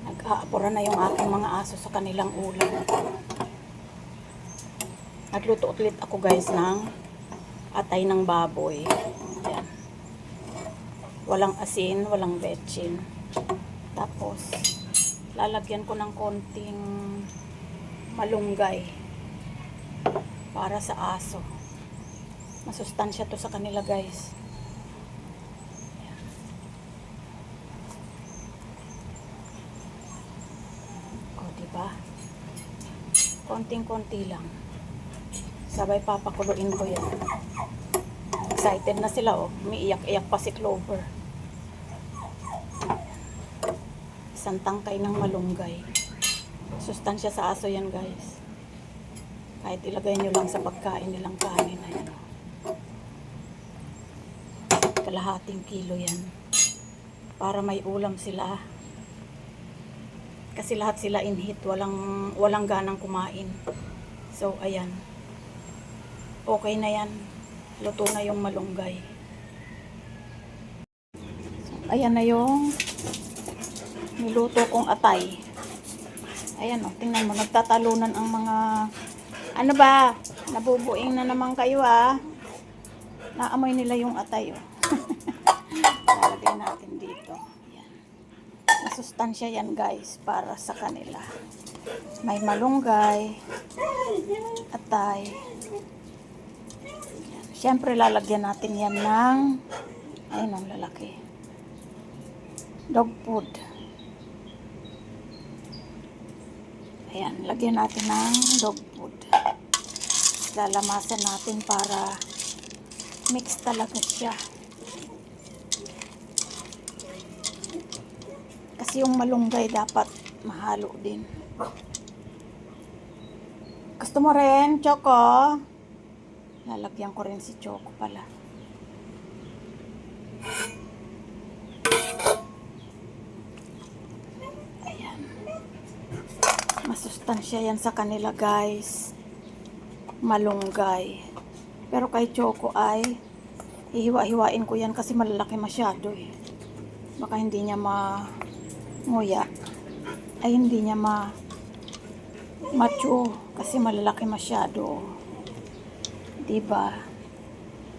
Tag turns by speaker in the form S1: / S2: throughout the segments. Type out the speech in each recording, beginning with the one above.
S1: Nag-aapura na yung aking mga aso sa kanilang ulam. Nagluto ulit ako guys ng atay ng baboy. Ayan. Walang asin, walang betchin. Tapos, lalagyan ko ng konting malunggay para sa aso. Masustansya to sa kanila guys. O, diba? Konting-konti lang. Sabay papakuluin ko yan. Excited na sila oh. Umiiyak-iyak pa si Clover. Isang tangkay ng malunggay. Sustansya sa aso yan guys. Kahit ilagay nyo lang sa pagkain nilang kanin. Ayan. Kalahating kilo yan. Para may ulam sila. Kasi lahat sila inhit. Walang ganang kumain. So ayan. Okay na yan. Luto na yung malunggay. So, ayan na yung niluto kong atay. Ayan o, tingnan mo, nagtatalunan ang mga, ano ba, nabubuing na naman kayo ah. Naamoy nila yung atay o. Lalagay natin dito. Ayan. Masustansya yan guys, para sa kanila. May malunggay, atay. Siyempre, lalagyan natin yan ng, ayun ang lalaki, dog food. Ayan, lagyan natin ng dog food. Lalamasan natin para mix talaga siya. Kasi yung malunggay dapat mahalo din. Gusto mo rin, Choco? Lalagyan ko rin si Choco pala. Ayan. Masustansya yan sa kanila guys. Malunggay. Pero kay Choco ay hihiwa-hiwain ko yan kasi malalaki masyado eh. Baka hindi niya nguya. Ay hindi niya macho kasi malalaki masyado. Diba?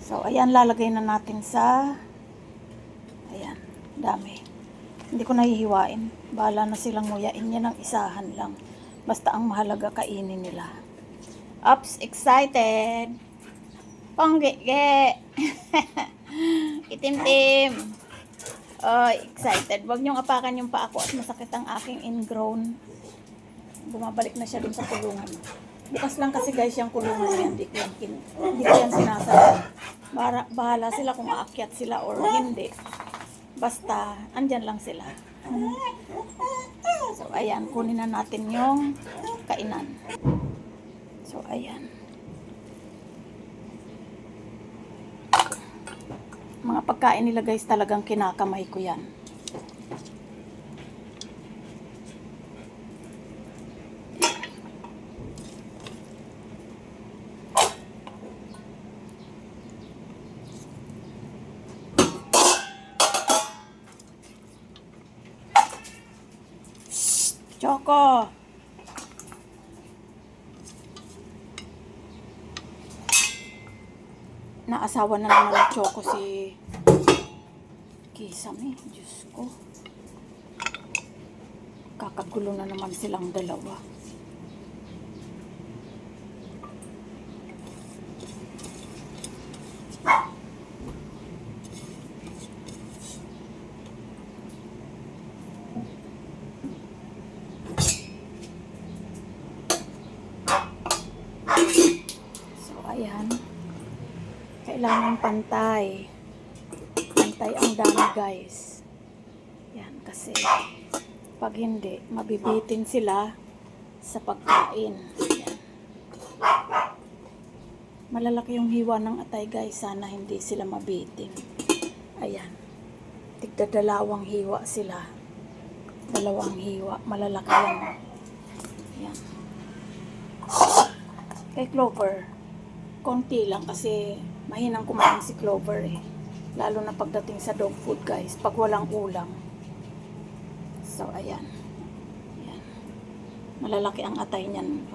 S1: So, ayan, lalagay na natin sa, ayan, dami. Hindi ko nahihiwain. Bahala na silang nguyain yan ng isahan lang. Basta ang mahalaga kainin nila. Ups, excited! Pongge-ge! Itim-tim! Oh, excited. Huwag niyong apakan yung paa ko at masakit ang aking ingrown. Bumabalik na siya dun sa kulungan. Bukas lang kasi guys yung kulungan yan. Hindi ko yan sinasara. Bahala sila kung aakyat sila or hindi. Basta, andyan lang sila. So, ayan. Kunin na natin yung kainan. So, ayan. Mga pagkain nila guys, talagang kinakamay ko yan. Choco! Naasawa na naman ng Choco si Kisame. Diyos ko. Kakagulo na naman silang dalawa. Ayan. Kailangan pantay. Pantay ang dami guys. Yan kasi pag hindi, mabibitin sila sa pagkain. Yan. Malalaki yung hiwa ng atay guys. Sana hindi sila mabitin. Ayan. Tigdadalawang hiwa sila. Dalawang hiwa. Malalaki yan. Ayan. Kay Clover, konti lang kasi mahinang kumain si Clover eh. Lalo na pagdating sa dog food guys. Pag walang ulam. So, ayan. Ayan. Malalaki ang atay niyan.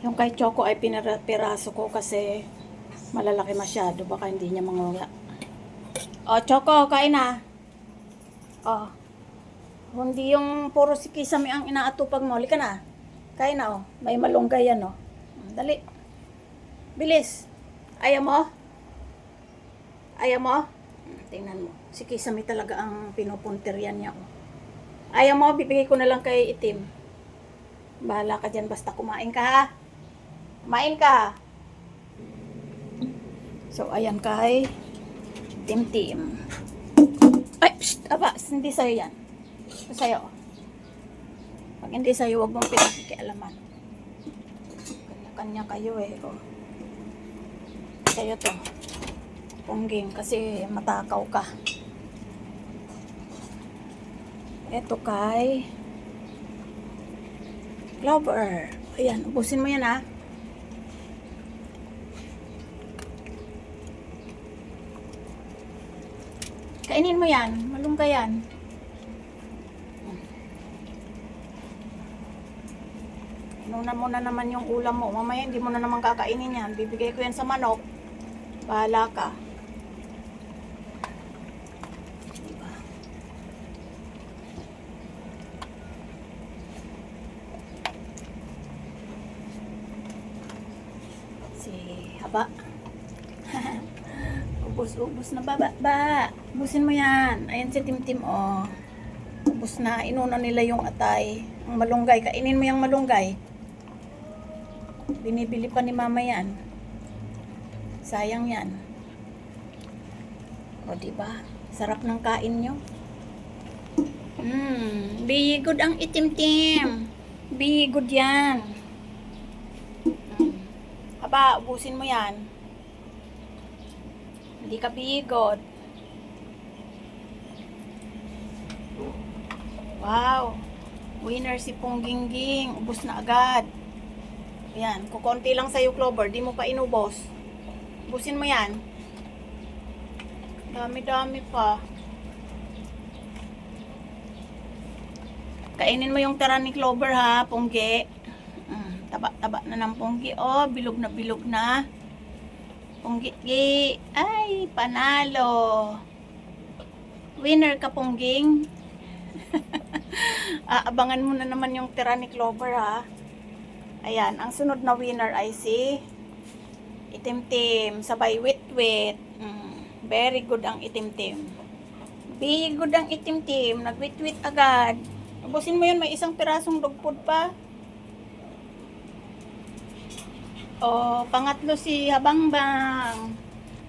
S1: Yung kay Choco ay piniraso ko kasi malalaki masyado. Baka hindi niya manguya. O, Choco, kain na. O. Hindi yung puro si Kisame ang inaatupag mo. Halika na. Kain na, o. May malunggay yan, o. Dali. Bilis. Ayaw mo? Ayaw mo? Tingnan mo. Si Kisame talaga ang pinupuntiryan niya, o. Ayaw mo? Bibigay ko na lang kay Itim. Bahala ka dyan. Basta kumain ka, ha? Kumain ka. So, ayan kay Tim. Ay, psst, aba, hindi sa'yo yan. Sa'yo. Pag hindi sa'yo, huwag mong pinakikialaman. Kanya-kanya kayo eh. Oh. Sa'yo to. Pungging, kasi matakaw ka. Eto kay Clover. Ayan, ubusin mo yan ha. Kainin mo yan. Malungga yan. Inuna mo na naman yung ulam mo. Mamaya hindi mo na naman kakainin yan. Bibigay ko yan sa manok. Bahala ka. Diba? Si Haba. Ubus na ba? Ubusin mo yan. Ayan si Tim, oh. Ubus na. Inuna nila yung atay. Ang malunggay. Kainin mo yung malunggay. Binibili pa ni mama yan. Sayang yan. O, diba? Sarap ng kain nyo. Be good ang Itim. Be good yan. Haba, ubusin mo yan. Hindi ka bigod. Wow. Winner si Punggingging. Ubus na agad. Ayan. Kukunti lang sa'yo, Clover. Di mo pa inubos. Ubusin mo yan. Dami-dami pa. Kainin mo yung tira ni Clover, ha, Punggi. Taba-taba na ng Punggi. Oh, bilog na. Punggi. Ay, panalo. Winner ka, Pungging. Abangan mo na naman yung tira ni Clover, ha. Ayan, ang sunod na winner ay si Itim. Sabay wit-wit. Very good ang Itim. Be good ang Itim. Nag-wit-wit agad. Ubusin mo yun, may isang pirasong dog food pa. Oh, pangatlo si Habangbang.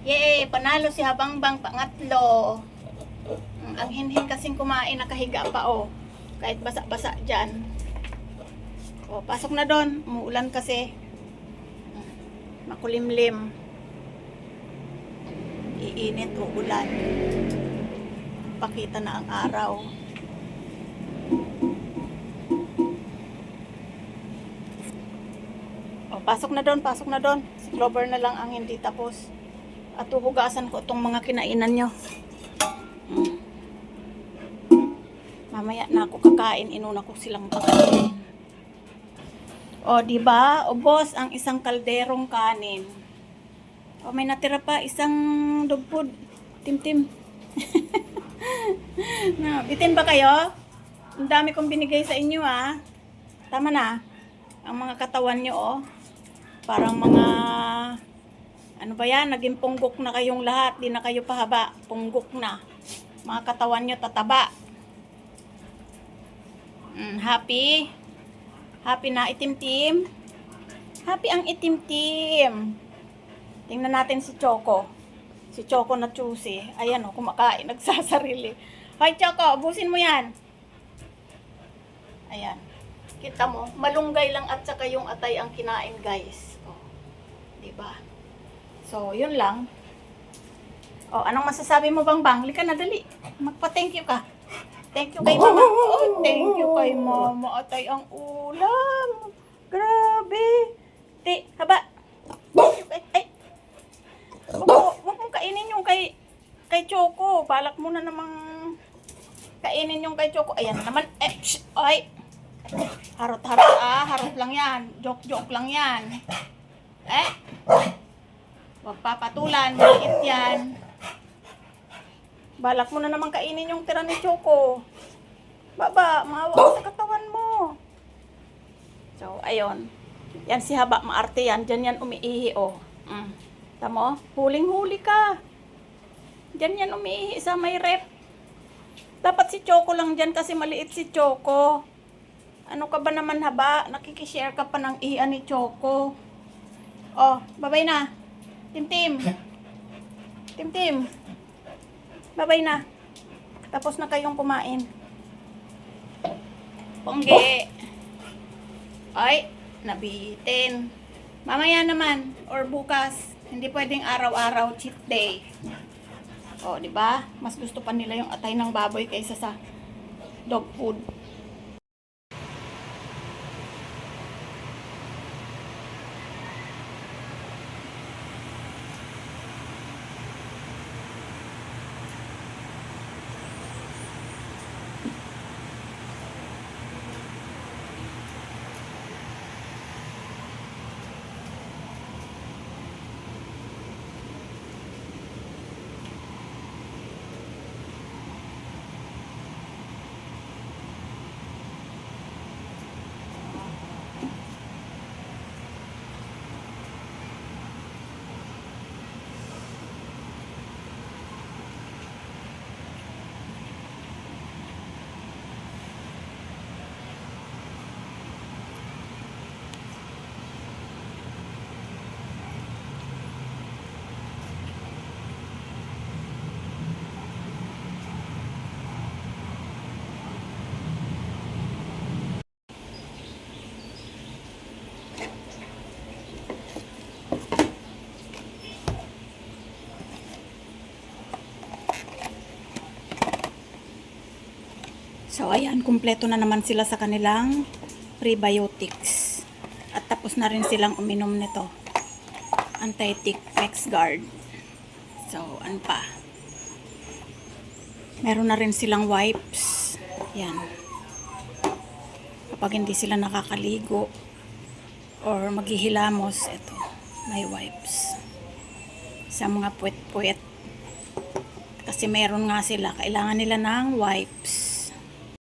S1: Yay, panalo si Habangbang, pangatlo. Ang hinhin kasing kumain, nakahiga pa, oh. Kahit basa-basa dyan. Oh, pasok na doon. Umuulan kasi. Makulimlim. Iinit o ulan. Pakita na ang araw. Oh, pasok na doon. Si Clover na lang ang hindi tapos. At huhugasan ko itong mga kinainan nyo. Mamaya na ako kakain. Inuna ko silang pakain. O, diba? Ubos ang isang kalderong kanin. O, may natira pa isang dog food. Tim. Bitin ba kayo? Ang dami kong binigay sa inyo, ha? Tama na. Ang mga katawan nyo, oh. Parang mga, ano ba yan? Naging punggok na kayong lahat. Di na kayo pahaba. Punggok na. Mga katawan nyo tataba. Happy? Happy na Itim. Happy ang Itim. Tingnan natin si Choco. Si Choco na choosy. Ayan, oh, kumakain. Nagsasarili. Hoy, Choco, ubusin mo yan. Ayan. Kita mo, malunggay lang at saka yung atay ang kinain, guys. Oh. Diba? So, yun lang. O, anong masasabi mo, Bang? Lika na, dali. Magpa-thank you ka. Thank you kay Mama. Oh, thank you kay Mama. Atay ang ulam. Grabe. Haba. Thank you kay... Ay. Huwag mong kainin yung kay Choco. Balak mo na namang kainin yung kay Choco. Ayan naman. Ay. Harot-harot harot lang yan. Joke-joke lang yan. Huwag papatulan. Maliit yan. Balak mo na naman kainin yung tira ni Choco. Baba, maawa ka sa katawan mo. So, ayun. Yan si Haba, maarte yan. Diyan yan umiihi, oh. Tamo? Huling-huli ka. Diyan yan umiihi sa may rep. Dapat si Choco lang dyan kasi maliit si Choco. Ano ka ba naman, Haba? Nakikishare ka pa ng iyan ni Choco. Oh, babay na. Tim-tim. Tim-tim. Babay na. Tapos na kayong kumain. Pongge. Ay, nabitin. Mamaya naman or bukas, hindi pwedeng araw-araw cheat day. O, di ba? Mas gusto pa nila yung atay ng baboy kaysa sa dog food. So, ayan, kumpleto na naman sila sa kanilang prebiotics. At tapos na rin silang uminom nito. Anti-tick X-Guard. So, ano pa? Meron na rin silang wipes. Yan. Kapag hindi sila nakakaligo or maghihilamos, ito, may wipes. Sa mga puwet-puwet. Kasi meron nga sila, kailangan nila ng wipes.